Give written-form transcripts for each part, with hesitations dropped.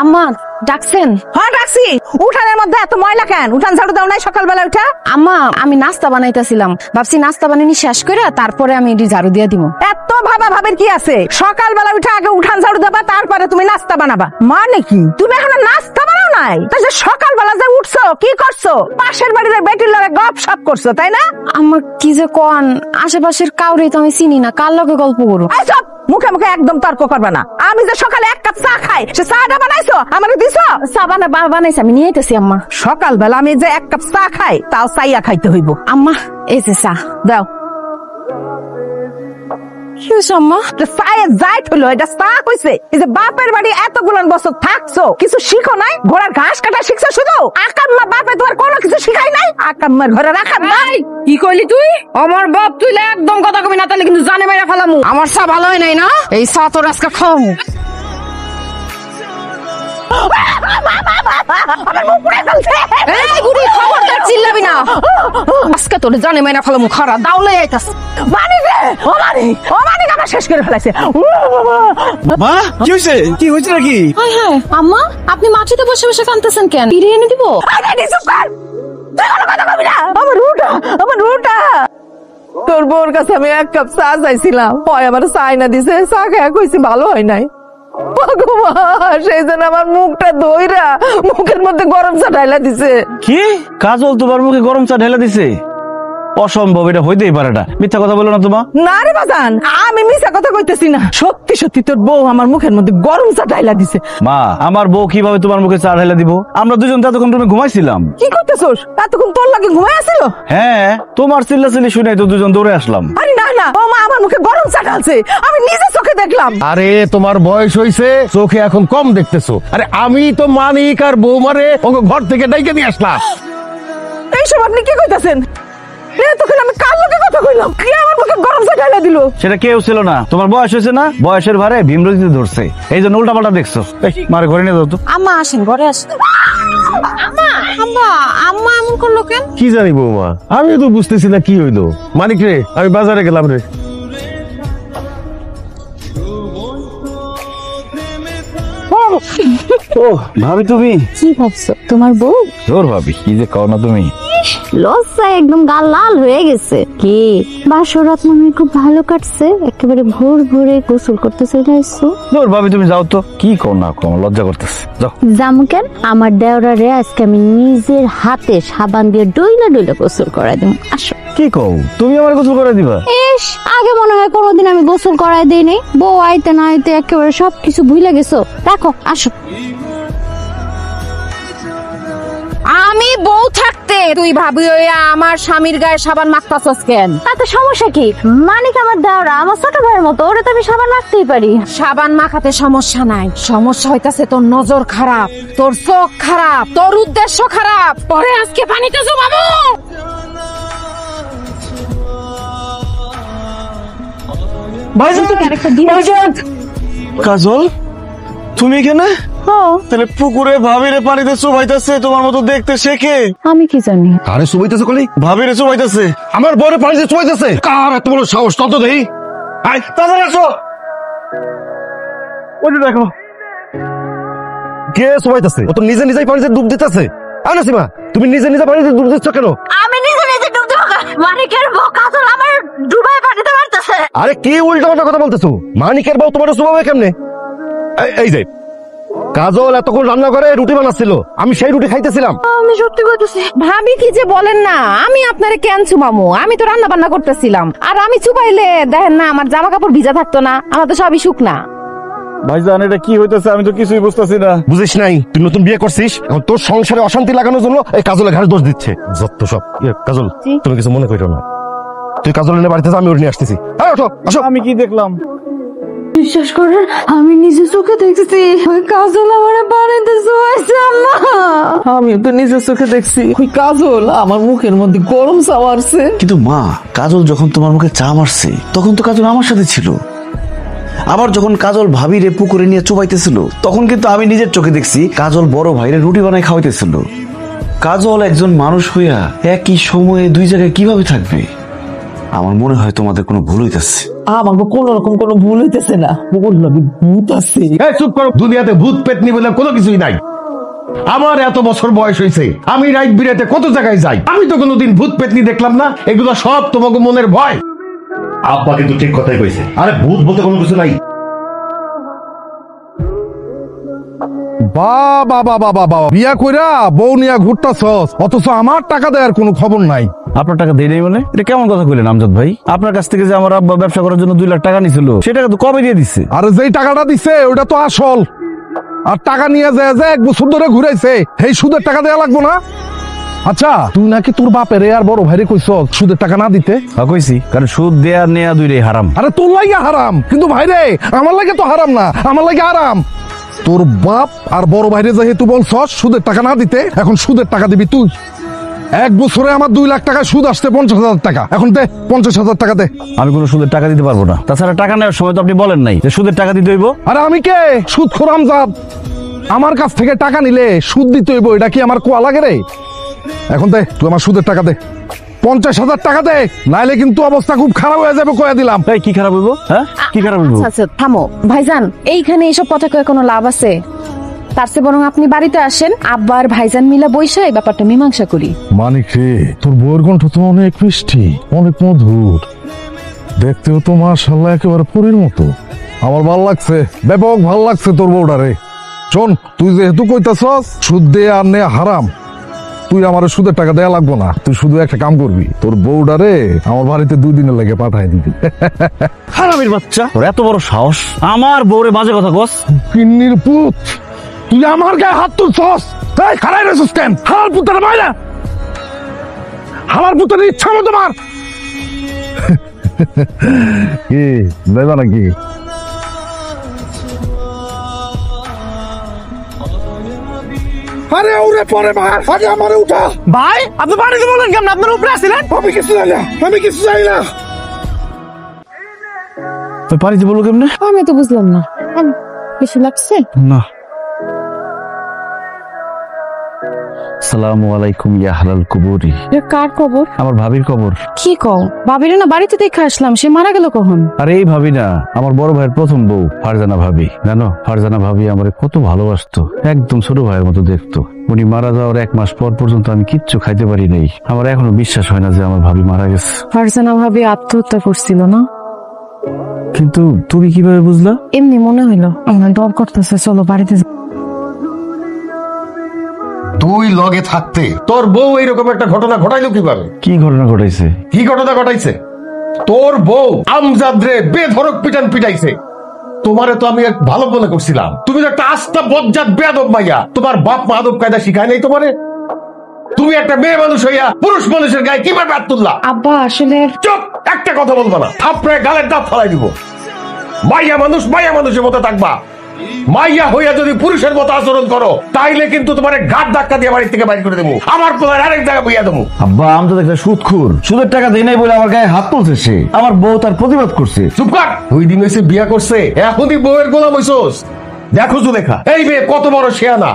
আম্মা ডাকছেন? হ্যাঁ ডাকছি। উঠানের মধ্যে এত ময়লা কেন? উঠান ঝাড়ু দাও নাই সকালবেলা উঠা? আম্মা আমি নাস্তা বানাইতেছিলাম, ভাবছি নাস্তা বানানি শেষ করে তারপরে আমি ঝাড়ু দিয়ে দিব। এত ভাবা ভাবের কি আছে? সকালবেলা উঠে আগে উঠান ঝাড়ু দেবা, তারপরে তুমি নাস্তা বানাবা। মানে কি তুমি এখনো নাস্তা বানাও নাই? তাহলে সকালবেলা যে উঠছো কি করছো? পাশের বাড়িতে বেটির লগে গপ সপ করছো তাই না? আম্মা কি যে কোন, আশেপাশের কাউরে তো আমি চিনি না, কার লগে গল্প করো? মুখে মুখে একদম তর্ক করবে না। আমি যে সকালে এক কাপ চা খাই, সে চাটা বানাইছো আমাকে দিছো? চা বানাইছে, আমি নিয়ে আইতেছি আম্মা। সকালবেলা আমি যে এক কাপ চা খাই, তাও চাইয়া খাইতে হইব। আম্মা এই যে চা দাও। কি হয়েছে আম্মা? চায়ের যাইট হলো, এটা চা হইছে? এই যে বাপের বাড়ি এতগুলান বছর থাকছো, কিছু শিখো নাই? ঘোড়ার ঘাস কাটা শিখছো শুধু? আকাম্মা বাপে তোমার কোনো কিছু শিখাই নাই? আকাম্মার ঘরে রাখার নাই? কি কইলি তুই? আমার বাপ তুই একদম কথা কবি না, তাহলে কিন্তু জানে মেরে ফেলামু। আমার চা ভালো হয় নাই না, এই চা তোর আজকে খাওয়ামু। খবরদার চিল্লাবি না, আজকে তোর জানে মেরে ফেলামু। খারাপ দাউলে আইতাস আমার শেষ করে ফেলাইছে। মা কি হয়েছে? কি হয়েছে নাকি? হ্যাঁ আম্মা, আপনি মাটিতে বসে বসে কাঁদতেছেন কেন? বিরিয়ানি দিব? আমার রুটা তোর বোর কাছে আমি এক কাপ চা চাইছিলাম, হয় আমার চাই না দিছে। চা খেয়ে কইছি ভালো হয় নাই। সেই জন্য আমার মুখটা ধইরা মুখের মধ্যে গরম চা ঢাইলা দিছে। কি কাজল তোমার মুখে গরম চা ঢেলে দিছে? অসম্ভব, এটা হইতেই পারে না। মিথ্যা কথা বলো না তোমা। না রে বাজান, আমি মিছা কথা কইতেছি না। সত্যি সত্যি তোর বউ আমার মুখের মধ্যে গরম চা ঢাইলা দিছে। মা, আমার বউ কিভাবে তোমার মুখে চা ঢেলে দিব? আমরা দুজন তো এতক্ষণ রুমে ঘুমাইছিলাম। কি করতেছোস? এতক্ষণ তোর লাগে ঘুমাই আছিল? হ্যাঁ, তোমার চিল্লাচিল্লি শুনে তো দুজন দৌড়ে আসলাম। আরে না না, ও মা আমার মুখে গরম চা ঢালছে, আমি নিজে চোখে দেখলাম। আরে তোমার বয়স হইছে, চোখে এখন কম দেখতেছো। আরে আমি তো মানিক আর বৌমারে ওকে ঘর থেকে ডাইকে নিয়ে আসলাম। এইসব আপনি কি কইতাছেন? তখন আমি কার লোকে কথা কইলাম? কি আমার মুখে গরম চা ঢাইলা দিল? সেটা কেউ ছিল না, তোমার বয়স হয়েছে না, বয়সের ভারে ভীমরতিতে ধরছে, এই জন্য উল্টা পাল্টা দেখছো। মারে ঘরে নিয়ে যাও তো। আম্মা আসেন, ঘরে আসেন। আম্মা আম্মা আম্মা এমন করলো কেন? কি জানি বৌমা, আমি তো বুঝতেছি না কি হইলো। মানিক রে, আমি বাজারে গেলাম রে। ও ভাবি, তুমি কি ভাবছো? তোমার বউ? জোর ভাবি, কি যে কও না তুমি। লজ্জায় একদম গাল লাল হয়ে গেছে। কি বাসরাত মনে হয় খুব ভালো কাটছে, একেবারে ভোর ভোরে গোসল করতে চলে আসছো। জোর ভাবি, তুমি যাও তো। কি কও না কও, লজ্জা করতেছে। যাও। যাম কেন? আমার দেওরা রে আজকে আমি নিজের হাতে সাবান দিয়ে ডইলা ডইলা গোসল করাই দেব। আসো। কি কও, তুমি আমার গোসল করে দিবা? ইস, আগে মনে হয় কোনোদিন আমি গোসল করাই দেই নাই। বউ আইতে না আইতে একেবারে সবকিছু ভুলে গেছো। রাখো, আসো। আমি বউ থাকতে তুই ভাবি আমার স্বামীর গায়ে সাবান মাখতাছস কেন? তাতে সমস্যা কি? মানিক আমার দেওরা, আমার ছোট ভাইয়ের মতো, ওরে তো আমি সাবান মাখতেই পারি। সাবান মাখাতে সমস্যা নাই, সমস্যা হইতাছে তোর নজর খারাপ, তোর চোখ খারাপ, তোর উদ্দেশ্য খারাপ। পরে আজকে পানিতে জমাবো। কাজল, তুমি এখানে? তাহলে পুকুরে ভাবিরে পানিতে চুবাইতেছে তোমার মতো দেখতে শেখে? আমি কি জানি? আরে চুবাইতেছে কলি? ভাবিরে চুবাইতেছে। আমার বউরে পানিতে চুবাইতেছে? কার এত বড় সাহস? তত দেই। আয় তাড়াতাড়ি আসো। ওই যে দেখো। কে চুবাইতেছে? ও তো নিজে নিজেই পানিতে ডুব দিতেছে। আয় নাসিমা, তুমি নিজে নিজে পানিতে ডুব দিচ্ছ কেন? আমি নিজে নিজে ডুব দিব। মানিকের বউ কাজল আমার ডুবাই পানিতে মারতেছে। আরে কি উল্টাপাল্টা কথা বলতেছো? মানিকের বউ তোমার চুবাবে কেমনে? এই যে কাজল এতক্ষণ রান্না করে রুটি বানাচ্ছিল, আমি সেই রুটি খাইতেছিলাম। আমি সত্যি কইতেছি। ভাবি কি যে বলেন না, আমি আপনারে কেন চুবামু? আমি তো রান্না বান্না করতেছিলাম। আর আমি চুবাইলে দেখেন না আমার জামা কাপড় ভিজা থাকতো না, আমার তো সবই শুকনা। ভাইজান, এটা কি হইতেছে? আমি তো কিছুই বুঝতেছি না। বুঝিস নাই? তুই নতুন বিয়ে করছিস, এখন তোর সংসারে অশান্তি লাগানোর জন্য এই কাজলের ঘাড়ে দোষ দিচ্ছে। যত সব। কাজল, তুমি কিছু মনে করো না। তুই কাজল এনে বাড়িতে যা, আমি ওর নিয়ে আসতেছি। আসো। আমি কি দেখলাম? বিশ্বাস করেন, আমি নিজে চোখে দেখতেছি ওই কাজল আমার বাড়িতে চুবাইছে। আম্মা, আমি তো নিজের চোখে দেখছি ওই কাজল আমার মুখের মধ্যে গরম চা মারছে। কিন্তু মা, কাজল যখন তোমার মুখে চা মারছে তখন তো কাজল আমার সাথে ছিল। আবার যখন কাজল ভাবিরে পুকুরে নিয়ে চুবাইতেছিল তখন কিন্তু আমি নিজের চোখে দেখছি কাজল বড় ভাইরে রুটি বানাই খাওয়াইতেছিল। কাজল একজন মানুষ হইয়া একই সময়ে দুই জায়গায় কিভাবে থাকবে? আমার মনে হয় তোমাদের কোনো ভুল হইতেছে। আমাকে কোন রকম কোনো ভুল হইতেছে না, ওর লগে ভূত আছে। এই চুপ করো, দুনিয়াতে ভূত পেতনি বলে কোনো কিছুই নাই। আমার এত বছর বয়স হয়েছে, আমি রাত বিরাতে কত জায়গায় যাই, আমি তো কোনোদিন ভূত পেতনি দেখলাম না। এগুলো সব তোমাকে মনের ভয়। আব্বা কিন্তু ঠিক কথাই কইছে, আরে ভূত বলতে কোনো কিছু নাই। বাবা বাবা বাবা, বিয়া কইরা বউ নিয়া ঘুরতাছস, অথচ আমার টাকা দেওয়ার কোনো খবর নাই। আপনার টাকা দেই নাই মানে? এটা কেমন কথা কইলেন আমজাদ ভাই? আপনার কাছ থেকে যে আমার আব্বা ব্যবসা করার জন্য 2 লাখ টাকা নিছিল, সেটা তো কবে দিয়ে দিচ্ছে? আরে যেই টাকাটা দিছে ওটা তো আসল, আর টাকা নিয়ে যায় যে 1 বছর ধরে ঘুরাইছে, এই সুদের টাকা দেয়া লাগবো না? আচ্ছা, তুই নাকি তোর বাপের আর বড় ভাইরে কইছ সুদের টাকা না দিতে? কইছি, কারণ সুদ দেয়া নেয়া দুইটাই হারাম। আরে তোর লাগে হারাম, কিন্তু ভাইরে আমার লাগে তো হারাম না, আমার লাগে আরাম। তোর বাপ আর বড় ভাইরে যেহেতু বলছস সুদের টাকা না দিতে, এখন সুদের টাকা দিবি তুই। 1 বছরে আমার 2 লাখ টাকা সুদ আসছে 50,000 টাকা, এখন দে 50,000 টাকা দে। আমি কোনো সুদের টাকা দিতে পারবো না। তাছাড়া টাকা নেওয়ার সময় তো আপনি বলেন নাই যে সুদের টাকা দিতে হইব। আরে আমি কে সুদ খোরাম জাত? আমার কাছ থেকে টাকা নিলে সুদ দিতে হইব, এটা কি আমার কোয়া লাগে রে? এখন দে তুই আমার সুদের টাকা দে, 50,000 টাকা দে, নাইলে কিন্তু অবস্থা খুব খারাপ হয়ে যাবে, কয়ে দিলাম। এই কি খারাপ হইব? হ্যাঁ, কি খারাপ হইব? আচ্ছা আচ্ছা থামো ভাইজান, এইখানে এইসব কথা কয়ে কোনো লাভ আছে? তার চেয়ে বরং আপনি বাড়িতে আসেন, আব্বা আর ভাইজান মিলা বইসা এই ব্যাপারটা মীমাংসা করি। মানিক রে, তোর বউয়ের কণ্ঠ তো অনেক মিষ্টি, অনেক মধুর, দেখতেও তো মাশাআল্লাহ একেবারে পরীর মতো। আমার ভাল লাগছে, ব্যাপক ভাল লাগছে তোর বউটা রে। শোন, তুই যেহেতু কইতাছস সুদ দে আর নে হারাম, তুই আমার সুদের টাকা দেয়া লাগবো না। তুই শুধু একটা কাম করবি, তোর বউটা রে আমার বাড়িতে 2 দিনের লেগে পাঠাই দিবি। হারামির বাচ্চা, তোর এত বড় সাহস আমার বউরে বাজে কথা কস? কিন্নির পুত, তুই আমার গায়ে হাত তুলছস? এই খারাই রেছিস কেন? হালাল পুতের মাইরা, হালাল পুতের ইচ্ছা মতো মার। কি দেবা নাকি? আরে ওরে পরে মার, আগে আমারে উঠা। ভাই আপনি বাড়িতে বলেন কেমন? আপনার উপরে আসছিলেন? আমি কিছু জানি না, আমি কিছু জানি না। তুই পানিতে বলবো কেমনে? আমি তো বুঝলাম না, কিছু লাগছে না। আসসালামু আলাইকুম ইয়া হালাল কুবুরি। কার খবর? আমার ভাবির খবর। কি কও? ভাবিরে না বাড়িতে দেখে আসলাম, সে মারা গেল কখন? আরে এই ভাবি না, আমার বড় ভাইয়ের প্রথম বউ ফারজানা ভাবি। জানো, ফারজানা ভাবি আমারে কত ভালোবাসতো, একদম ছোট ভাইয়ের মতো দেখতো। উনি মারা যাওয়ার 1 মাস পর পর্যন্ত আমি কিচ্ছু খাইতে পারি নাই। আমার এখনো বিশ্বাস হয় না যে আমার ভাবি মারা গেছে। ফারজানা ভাবি আত্মহত্যা করছিল না? কিন্তু তুমি কিভাবে বুঝলা? এমনি মনে হইলো, আমার ডর করতেছে, চলো বাড়িতে যাই। তুই লগে থাকতে তোর বউ এইরকম একটা ঘটনা ঘটাইলো কিভাবে? কি ঘটনা ঘটাইছে? কি ঘটনা ঘটাইছে? তোর বউ আমজাদ রে বেধড়ক পিটান পিটাইছে। তোমারে তো আমি এক ভালো মনে করছিলাম, তুমি তো একটা আস্তা বজ্জাত বেয়াদব মাইয়া। তোমার বাপ মা আদব কায়দা শিখায় নাই তোমারে? তুমি একটা মেয়ে মানুষ হইয়া পুরুষ মানুষের গায়ে কিভাবে হাত তুললা? আব্বা আসলে চুপ, একটা কথা বলবা না, থাপড়ে গালের দাঁত ফলাই দিব। মাইয়া মানুষ মাইয়া মানুষের মতো থাকবা। মাইয়া হইয়া যদি পুরুষের মতো আচরণ করো, তাইলে কিন্তু তোমার ঘাট ধাক্কা দিয়ে বাড়ি থেকে বাইর করে দেবো, আমার পোলার আরেক জায়গায় বইয়া দেবো। আব্বা, আমি তো একটা সুদখোর, সুদের টাকা দেই নাই বলে আমার গায়ে হাত তুলছে সে। আমার বউ তার প্রতিবাদ করছে। চুপ কর, 2 দিন হয়েছে বিয়া করছে, এখনই বউয়ের গোলাম হইছস? দেখো জুলেখা, এই মেয়ে কত বড় শেয়ানা।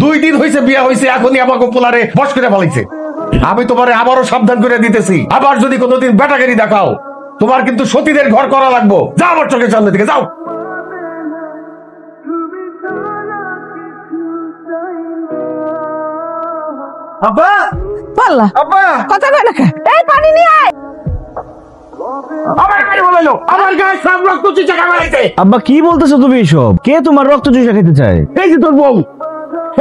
2 দিন হয়েছে বিয়া হয়েছে, এখনই আমাকে পোলারে বস করে ফেলাইছে। আমি তোমারে আবারও সাবধান করে দিতেছি, আবার যদি কোনোদিন বেটাগিরি দেখাও, তোমার কিন্তু সতীদের ঘর করা লাগবো। যাও আমার চোখের সামনে থেকে যাও। আব্বা পাল্লা, আব্বা, কথা কয় না কে? এই পানি নিয়ে আয়। আমার গায়ে বলাইলো, আমার গায়ে সব রক্ত চিচা কামাইছে। আব্বা কি বলতেছো তুমি এইসব? কে তোমার রক্ত চুষা খেতে চায়? এই যে তোর বউ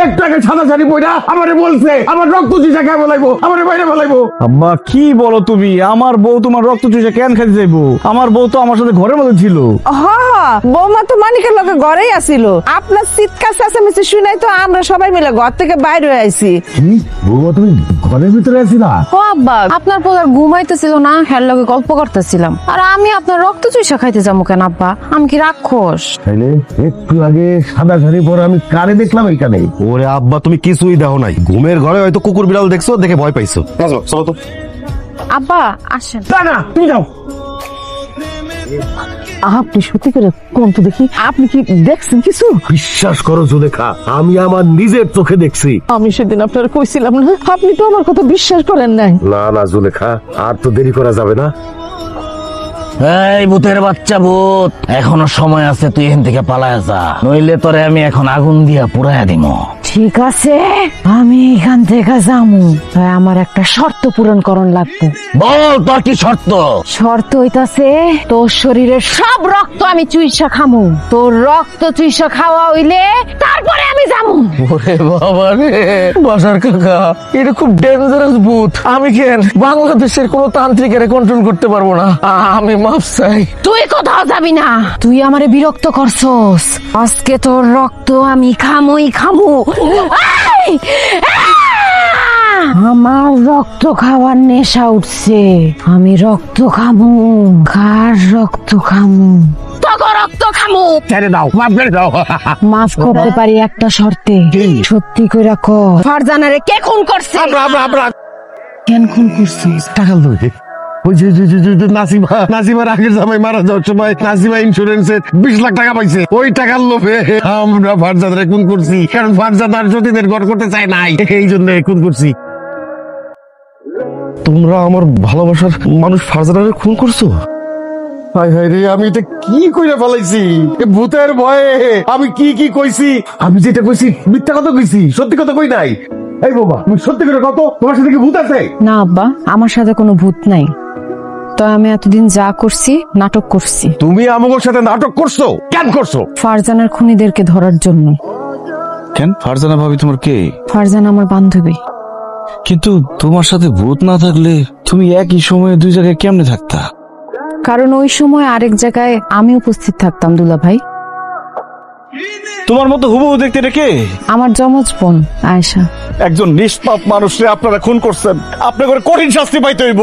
একটাকে ছাড়াছাড়ি বইরা আমারে বলছে আমার রক্ত চিচা কে বলাইবো, আমারে বাইরে বলাইবো। আব্বা কি বলো তুমি? আমার বউ তোমার রক্ত চুষা কেন খেতে যাইবো? আমার বউ তো আমার সাথে ঘরের মধ্যে ছিল। হ্যাঁ, বৌমা তো মানিকের লগে ঘরেই আসিল। আপনার চিৎকার চেঁচামেচি শুনাই তো আমরা সবাই মিলে ঘর থেকে বাইরে আইছি। বৌমা তুমি ঘরের ভিতরে আছিলা? ও আব্বা, আপনার পোলার ঘুমাইতেছিল না, হের লগে গল্প করতেছিলাম। আর আমি আপনার রক্ত চুষা খাইতে যাবো কেন আব্বা? আমি কি রাক্ষস? তাইলে একটু আগে সাদা শাড়ি পরে আমি কারে দেখলাম এইখানে। ওরে আব্বা, তুমি কিছুই দেখো নাই, ঘুমের ঘরে হয়তো কুকুর বিড়াল দেখছো, দেখে ভয় পাইছো। চলো তো। আব্বা আসেন। না না, তুমি যাও। আপনি সত্যি করে কোন তো দেখি, আপনি কি দেখছেন কিছু? বিশ্বাস করো জুলেখা, আমি আমার নিজের চোখে দেখছি। আমি সেদিন আপনার কইছিলাম না, আপনি তো আমার কথা বিশ্বাস করেন নাই। না না জুলেখা, আর তো দেরি করা যাবে না। এই ভূতের বাচ্চা ভূত, এখনো সময় আছে, তুই এখান থেকে পালায় যা, নইলে তোরে আমি এখন আগুন দিয়া পুরাইয়া দিমু। ঠিক আছে, আমি এখান থেকে যামু, তাই আমার একটা শর্ত পূরণ করন লাগবে। বল তোর কি শর্ত? শর্ত হইতাছে তোর শরীরের সব রক্ত আমি চুইসা খামু। তোর রক্ত চুইসা খাওয়া হইলে তারপরে আমি যামু। ওরে বাবা রে, বাসার কাকা, এটা খুব ডেঞ্জারাস ভূত। আমি কেন বাংলাদেশের কোন তান্ত্রিকের কন্ট্রোল করতে পারবো না। আমি মাফ চাই। তুই কোথাও যাবি না, তুই আমারে বিরক্ত করছস। আজকে তোর রক্ত আমি খামুই খামু। এই! আমার রক্ত খাওয়ার নেশা উঠছে, আমি রক্ত খামু। কার রক্ত খামু? তোকে রক্ত খামু। ছেড়ে দাও, মাফ করে দাও। মাফ করতে পারি একটা শর্তে। সত্যি কইরা ক, ফারজানারে কে খুন করছে? আমরা কেন খুন করছিস? টাকা লই। ওই যে নাসিমার আগের জামাই মারা যাওয়ার সময় নাসিমা ইন্স্যুরেন্সের 20 লাখ টাকা পাইছে। ওই টাকার লোভে আমরা ফারজাদারে খুন করছি, কারণ ফারজাদার সতীদের ঘর করতে চায় নাই, এই জন্য খুন করছি। তোমরা আমার ভালোবাসার মানুষ ফারজানারে খুন করছো? হায় হায় রে, আমি এটা কি কইরা ফেলাইছি? এ ভূতের ভয়ে আমি কি কইছি? আমি যেটা কইছি মিথ্যা কথা কইছি, সত্যি কথা কই নাই। এই বাবা, তুমি সত্যি করে কত, তোমার সাথে কি ভূত আছে? না আব্বা, আমার সাথে কোনো ভূত নাই। তো আমি এতদিন যা করছি নাটক করছি। তুমি আমাদের সাথে নাটক করছো? কেন করছো? ফারজানার খুনিদেরকে ধরার জন্য। কেন? ফারজানা ভাবি তোমার কে? ফারজানা আমার বান্ধবী। কিন্তু তোমার সাথে ভূত না থাকলে তুমি একই সময়ে দুই জায়গায় কেমনে থাকতা? কারণ ওই সময় আরেক জায়গায় আমি উপস্থিত থাকতাম দুলা ভাই। তোমার মতো হুবহু দেখতে এটা কে? আমার যমজ বোন আয়েশা। একজন নিষ্পাপ মানুষকে আপনারা খুন করছেন, আপনার করে কঠিন শাস্তি পাইতে হইব।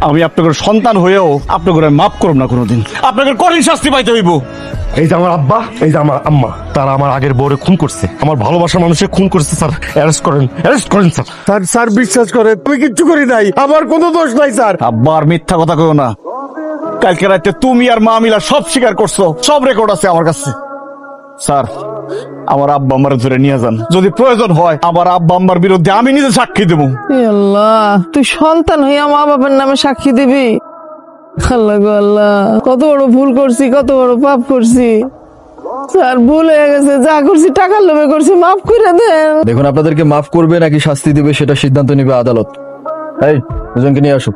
আমি আপনাদের সন্তান হয়েও আপনাদের মাফ করব না কোনোদিন, আপনাদের কঠিন শাস্তি পাইতে হইব। এই যে আমার আব্বা, এই যে আমার আম্মা, তারা আমার আগের বউরে খুন করছে, আমার ভালোবাসার মানুষের খুন করছে। স্যার অ্যারেস্ট করেন স্যার। স্যার বিশ্বাস করে, আমি কিচ্ছু করি নাই, আমার কোনো দোষ নাই স্যার। আব্বা আর মিথ্যা কথা কইও না। কালকে রাতে তুমি আর মা মিলা সব স্বীকার করছো, সব রেকর্ড আছে আমার কাছে। স্যার, আমার আব্বা আমার ধরে নিয়ে যান, যদি প্রয়োজন হয় আমার আব্বা আম্মার বিরুদ্ধে আমি নিজে সাক্ষী দেবো। আল্লাহ, তুই সন্তান হইয়া মা বাবার নামে সাক্ষী দিবি? আল্লাহ গো আল্লাহ, কত বড় ভুল করছি, কত বড় পাপ করছি। স্যার, ভুল হয়ে গেছে, যা করছি টাকার লোভে করছি, মাফ করে দেন। দেখুন, আপনাদেরকে মাফ করবে নাকি শাস্তি দিবে সেটা সিদ্ধান্ত নেবে আদালত। এই দুজনকে নিয়ে আসো।